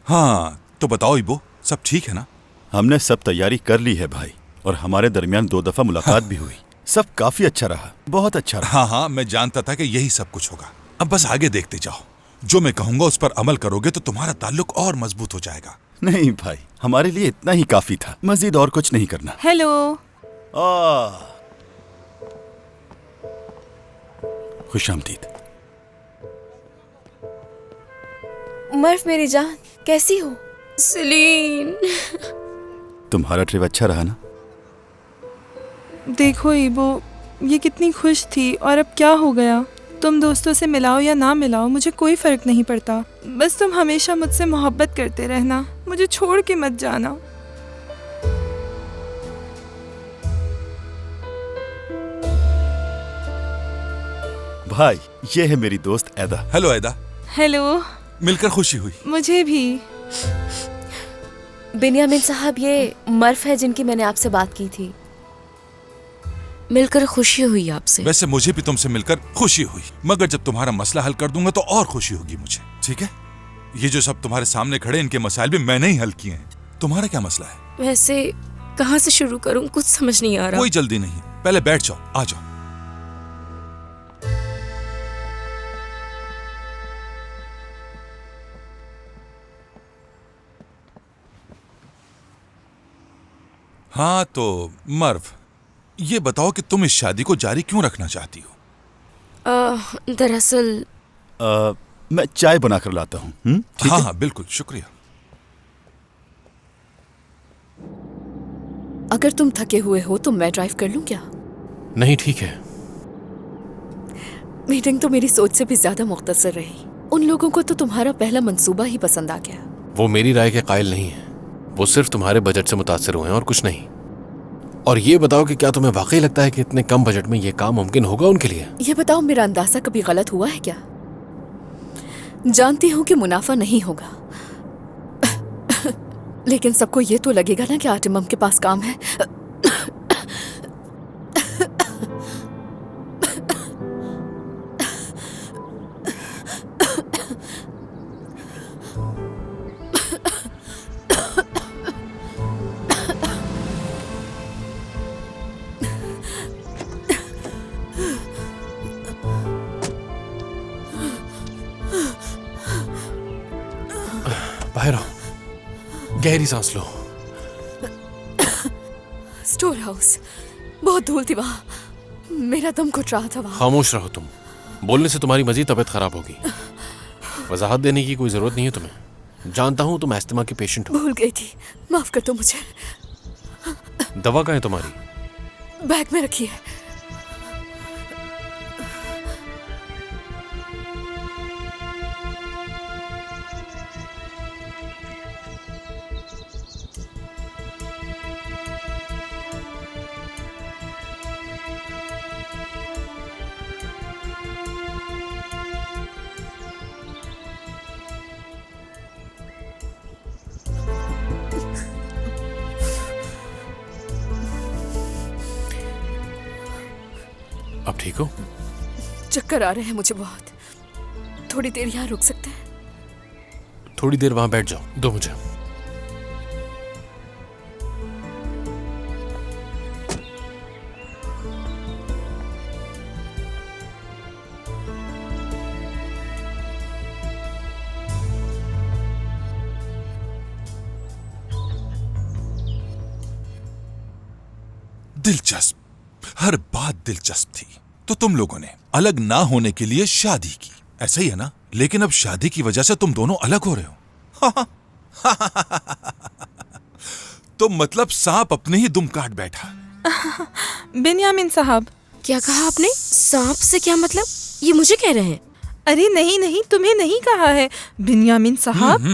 हाँ तो बताओ इबो, सब ठीक है ना? हमने सब तैयारी कर ली है भाई, और हमारे दरमियान 2 दफा मुलाकात भी हुई। सब काफी अच्छा रहा, बहुत अच्छा रहा। हाँ, मैं जानता था कि यही सब कुछ होगा। अब बस आगे देखते जाओ, जो मैं कहूंगा उस पर अमल करोगे तो तुम्हारा ताल्लुक और मजबूत हो जाएगा। नहीं भाई, हमारे लिए इतना ही काफी था, मजीद और कुछ नहीं करना। हेलो। खुशामदीद। मर्फ मेरी जान, कैसी हो? सलीन। तुम्हारा ट्रिप अच्छा रहा ना? देखो इबो, ये कितनी खुश थी और अब क्या हो गया? तुम दोस्तों से मिलाओ या ना मिलाओ, मुझे कोई फर्क नहीं पड़ता। बस तुम हमेशा मुझसे मोहब्बत करते रहना, मुझे छोड़ के मत जाना। भाई, ये है मेरी दोस्त ऐदा। हेलो ऐदा। हेलो। मिलकर खुशी हुई। मुझे भी। बिन्यामिन साहब, ये मर्फ है जिनकी मैंने आपसे बात की थी। मिलकर खुशी हुई आपसे। वैसे मुझे भी तुमसे मिलकर खुशी हुई, मगर जब तुम्हारा मसला हल कर दूंगा तो और खुशी होगी मुझे। ठीक है? ये जो सब तुम्हारे सामने खड़े, इनके मसाइल भी मैंने ही हल किए हैं। तुम्हारा क्या मसला है? वैसे कहाँ से शुरू करूं, कुछ समझ नहीं आ रहा। कोई जल्दी नहीं, पहले बैठ जाओ, आ जाओ। हाँ तो मर्व, ये बताओ कि तुम इस शादी को जारी क्यों रखना चाहती हो? दरअसल मैं चाय बनाकर लाता हूँ। हाँ, बिल्कुल, शुक्रिया। अगर तुम थके हुए हो तो मैं ड्राइव कर लूं क्या? नहीं, ठीक है। मीटिंग तो मेरी सोच से भी ज्यादा मुख्तसर रही। उन लोगों को तो तुम्हारा पहला मंसूबा ही पसंद आ गया। वो मेरी राय के कायल नहीं है, वो सिर्फ तुम्हारे बजट से मुतासिर हुए हैं और कुछ नहीं। और ये बताओ कि क्या तुम्हें वाकई लगता है कि इतने कम बजट में ये काम मुमकिन होगा उनके लिए? ये बताओ, मेरा अंदाजा कभी गलत हुआ है क्या? जानती हूँ कि मुनाफा नहीं होगा, लेकिन सबको ये तो लगेगा ना कि आटिमम के पास काम है। बाहर आओ, गहरी सांस लो। स्टोर हाउस, बहुत धूल थी वहाँ, मेरा दम घुट रहा था वहाँ। खामोश रहो तुम, बोलने से तुम्हारी मजीद तबीयत खराब होगी। वजाहत देने की कोई जरूरत नहीं है तुम्हें। जानता हूँ तुम अस्थमा की पेशेंट हो। भूल गई थी, माफ कर दो मुझे। दवा कहाँ है तुम्हारी? बैग में रखी है। अब ठीक हो? चक्कर आ रहे हैं मुझे बहुत, थोड़ी देर यहाँ रुक सकते हैं? थोड़ी देर वहां बैठ जाओ, दो मुझे। दिलचस्प, हर बात दिलचस्प थी। तो तुम लोगों ने अलग ना होने के लिए शादी की, ऐसा ही है ना? लेकिन अब शादी की वजह से तुम दोनों अलग हो रहे हो। तो मतलब सांप अपने ही दुम काट बैठा। बिन्यामिन साहब। क्या कहा आपने? सांप से क्या मतलब? ये मुझे कह रहे हैं? अरे नहीं नहीं, तुम्हें नहीं कहा है बिन्यामिन साहब।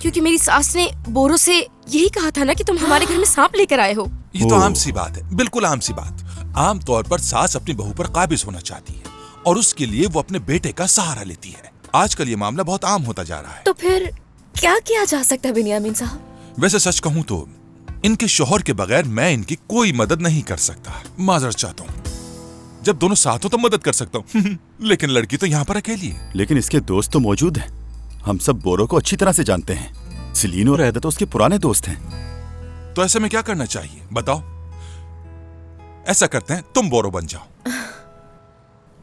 क्योंकि मेरी सास ने बोरो से यही कहा था ना कि तुम हमारे घर में सांप लेकर आए हो। ये तो आम सी बात है, बिल्कुल आम सी बात। आम तौर पर सास अपनी बहू पर काबिज होना चाहती है और उसके लिए वो अपने बेटे का सहारा लेती है। आजकल ये मामला बहुत आम होता जा रहा है। तो फिर क्या किया जा सकता है बिन्यामिन साहब? वैसे सच कहूँ तो इनके शौहर के बगैर मैं इनकी कोई मदद नहीं कर सकता। माजरत चाहता हूँ। जब दोनों साथ हो तो मदद कर सकता हूँ। लेकिन लड़की तो यहाँ पर अकेली है। लेकिन इसके दोस्त तो मौजूद हैं। हम सब बोरो को अच्छी तरह से जानते हैं। सिलीन और ऐदा तो उसके पुराने दोस्त हैं। तो ऐसे में क्या करना चाहिए बताओ? ऐसा करते हैं, तुम बोरो बन जाओ।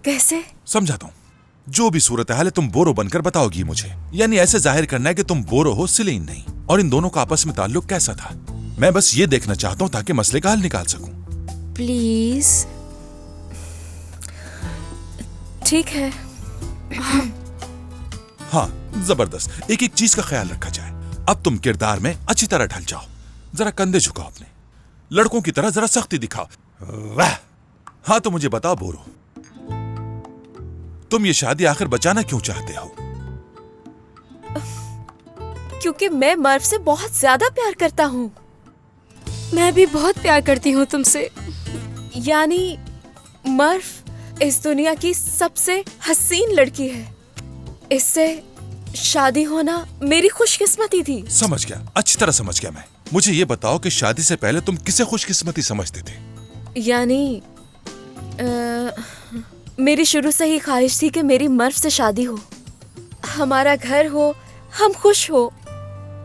कैसे? समझाता हूं। जो भी सूरत हाल है तुम बोरो बनकर बताओगी मुझे। यानी ऐसे जाहिर करना है कि तुम बोरो हो, सिलीन नहीं। और इन दोनों का आपस में ताल्लुक कैसा था, मैं बस ये देखना चाहता हूं ताकि मसले का हल निकाल सकूं। प्लीज। ठीक है। हाँ, जबरदस्त। एक एक चीज का ख्याल रखा जाए। अब तुम किरदार में अच्छी तरह ढल जाओ। जरा कंधे झुकाओ अपने, लड़कों की तरह जरा सख्ती दिखाओ। वाह। हाँ तो मुझे बताओ बोरो, तुम ये शादी आखिर बचाना क्यों चाहते हो? क्योंकि मैं मर्व से बहुत ज्यादा प्यार करता हूँ। मैं भी बहुत प्यार करती हूँ तुमसे। यानी मर्व इस दुनिया की सबसे हसीन लड़की है। इससे शादी होना मेरी खुशकिस्मती थी। समझ गया, अच्छी तरह समझ गया मैं। मुझे ये बताओ कि शादी से पहले तुम किसे खुशकिस्मती समझते थे? यानी मेरी शुरू से ही ख्वाहिश थी कि मेरी मर्व से शादी हो, हमारा घर हो, हम खुश हो,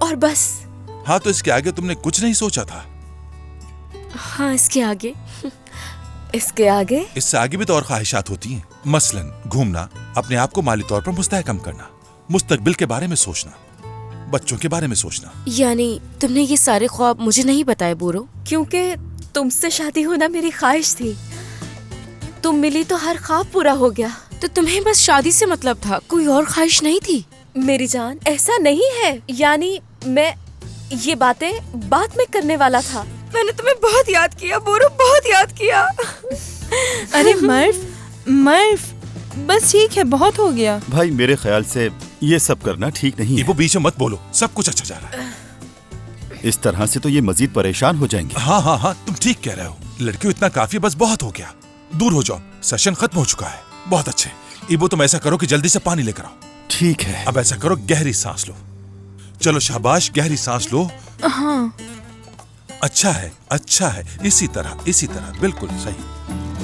और बस। हाँ तो इसके आगे तुमने कुछ नहीं सोचा था? हाँ, इसके आगे? इसके आगे? इससे आगे भी तो और ख्वाहिशात होती हैं। मसलन घूमना, अपने आप को माली तौर पर मुस्तहकम करना, मुस्तकबिल के बारे में सोचना, बच्चों के बारे में सोचना। यानी तुमने ये सारे ख्वाब मुझे नहीं बताए बोरो? क्योंकि तुमसे शादी होना मेरी ख्वाहिश थी। तुम मिली तो हर ख्वाब पूरा हो गया। तो तुम्हें बस शादी से मतलब था, कोई और ख्वाहिश नहीं थी? मेरी जान, ऐसा नहीं है। यानी मैं ये बातें बाद में करने वाला था। मैंने तुम्हें बहुत याद किया बोरो, बहुत याद किया। अरे मर्फ, बस ठीक है, बहुत हो गया। भाई मेरे ख्याल से ये सब करना ठीक नहीं है। वो बीच में मत बोलो, सब कुछ अच्छा जा रहा है। इस तरह से तो ये मजीद परेशान हो जाएंगे। हाँ, तुम ठीक कह रहे हो। लड़कियों इतना काफी, बस बहुत हो गया। दूर हो जाओ, सेशन खत्म हो चुका है। बहुत अच्छे। इबो तुम ऐसा करो कि जल्दी से पानी लेकर आओ। ठीक है। अब ऐसा करो, गहरी सांस लो। चलो शाबाश, गहरी सांस लो। हाँ। अच्छा है, इसी तरह, बिल्कुल सही।